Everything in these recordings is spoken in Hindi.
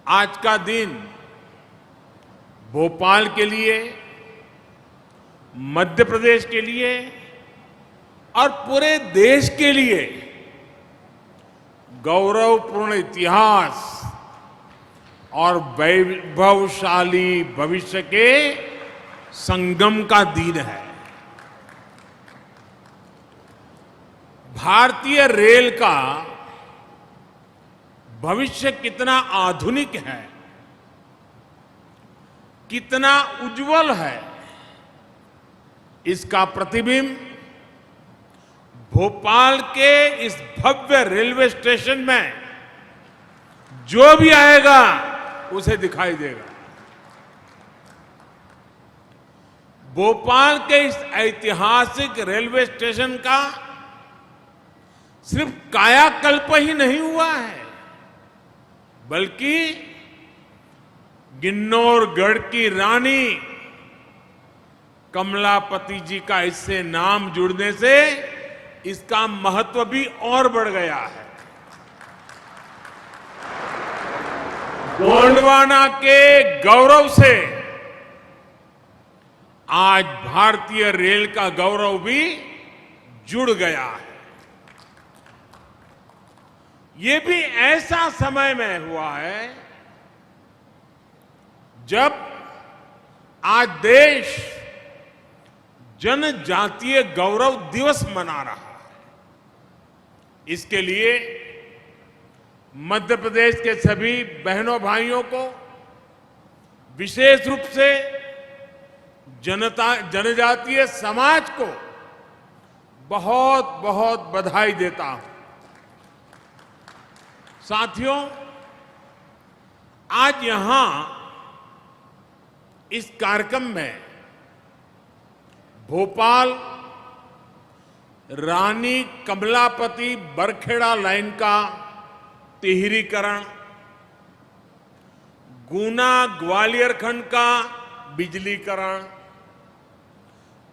आज का दिन भोपाल के लिए, मध्य प्रदेश के लिए और पूरे देश के लिए गौरवपूर्ण इतिहास और वैभवशाली भविष्य के संगम का दिन है। भारतीय रेल का भविष्य कितना आधुनिक है, कितना उज्जवल है, इसका प्रतिबिंब भोपाल के इस भव्य रेलवे स्टेशन में जो भी आएगा उसे दिखाई देगा। भोपाल के इस ऐतिहासिक रेलवे स्टेशन का सिर्फ कायाकल्प ही नहीं हुआ है, बल्कि किन्नौरगढ़ की रानी कमलापति जी का इससे नाम जुड़ने से इसका महत्व भी और बढ़ गया है। गोंडवाना के गौरव से आज भारतीय रेल का गौरव भी जुड़ गया है। ये भी ऐसा समय में हुआ है जब आज देश जनजातीय गौरव दिवस मना रहा है। इसके लिए मध्य प्रदेश के सभी बहनों भाइयों को विशेष रूप से जनजातीय समाज को बहुत बहुत बधाई देता हूं। साथियों, आज यहां इस कार्यक्रम में भोपाल रानी कमलापति बरखेड़ा लाइन का तिहरीकरण, गुना ग्वालियर खंड का बिजलीकरण,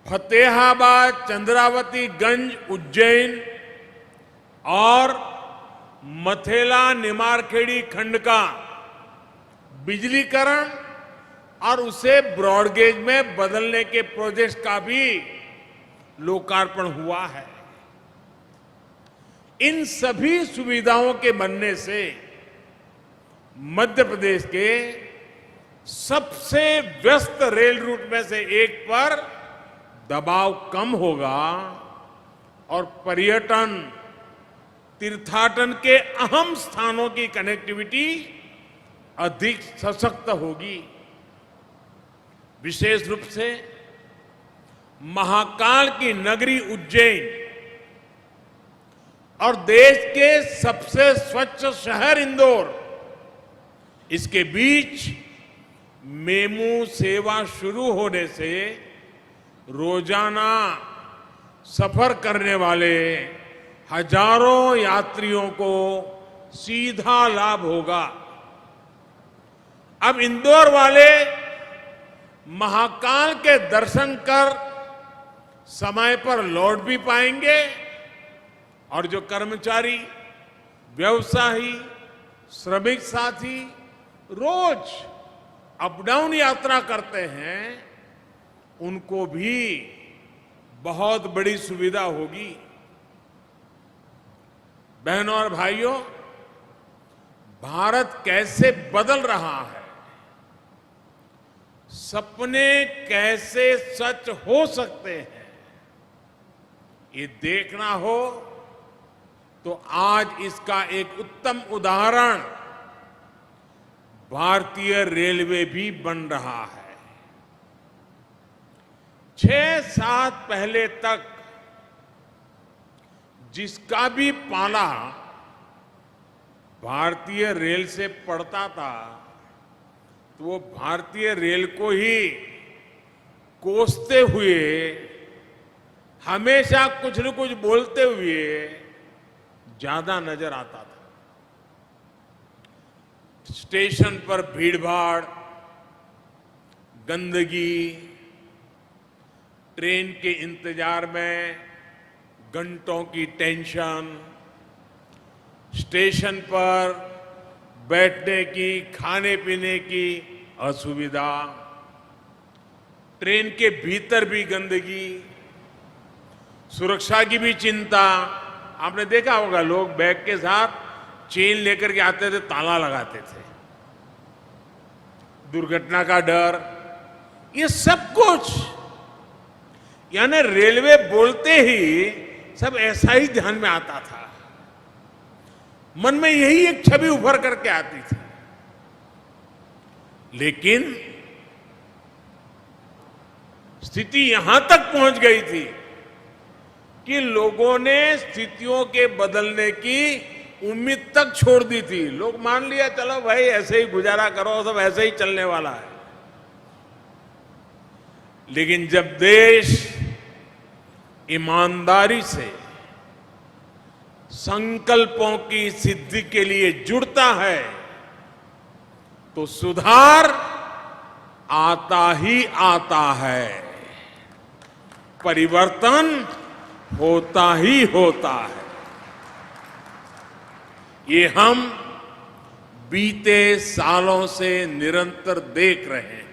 फतेहाबाद चंद्रावती गंज उज्जैन और मथेला निमारखेड़ी खंड का बिजलीकरण और उसे ब्रॉडगेज में बदलने के प्रोजेक्ट का भी लोकार्पण हुआ है। इन सभी सुविधाओं के बनने से मध्य प्रदेश के सबसे व्यस्त रेल रूट में से एक पर दबाव कम होगा और पर्यटन, तीर्थाटन के अहम स्थानों की कनेक्टिविटी अधिक सशक्त होगी। विशेष रूप से महाकाल की नगरी उज्जैन और देश के सबसे स्वच्छ शहर इंदौर, इसके बीच मेमू सेवा शुरू होने से रोजाना सफर करने वाले हजारों यात्रियों को सीधा लाभ होगा। अब इंदौर वाले महाकाल के दर्शन कर समय पर लौट भी पाएंगे और जो कर्मचारी, व्यवसायी, श्रमिक साथी रोज अप डाउन यात्रा करते हैं, उनको भी बहुत बड़ी सुविधा होगी। बहनों और भाइयों, भारत कैसे बदल रहा है, सपने कैसे सच हो सकते हैं, ये देखना हो तो आज इसका एक उत्तम उदाहरण भारतीय रेलवे भी बन रहा है। 6-7 पहले तक जिसका भी पाला भारतीय रेल से पड़ता था, तो वो भारतीय रेल को ही कोसते हुए, हमेशा कुछ न कुछ बोलते हुए ज्यादा नजर आता था। स्टेशन पर भीड़भाड़, गंदगी, ट्रेन के इंतजार में घंटों की टेंशन, स्टेशन पर बैठने की, खाने पीने की असुविधा, ट्रेन के भीतर भी गंदगी, सुरक्षा की भी चिंता। आपने देखा होगा लोग बैग के साथ चेन लेकर के आते थे, ताला लगाते थे। दुर्घटना का डर, ये सब कुछ, यानी रेलवे बोलते ही सब ऐसा ही ध्यान में आता था। मन में यही एक छवि उभर करके आती थी। लेकिन स्थिति यहां तक पहुंच गई थी कि लोगों ने स्थितियों के बदलने की उम्मीद तक छोड़ दी थी। लोग मान लिया चलो भाई ऐसे ही गुजारा करो, सब ऐसे ही चलने वाला है। लेकिन जब देश ईमानदारी से संकल्पों की सिद्धि के लिए जुड़ता है तो सुधार आता ही आता है, परिवर्तन होता ही होता है। ये हम बीते सालों से निरंतर देख रहे हैं।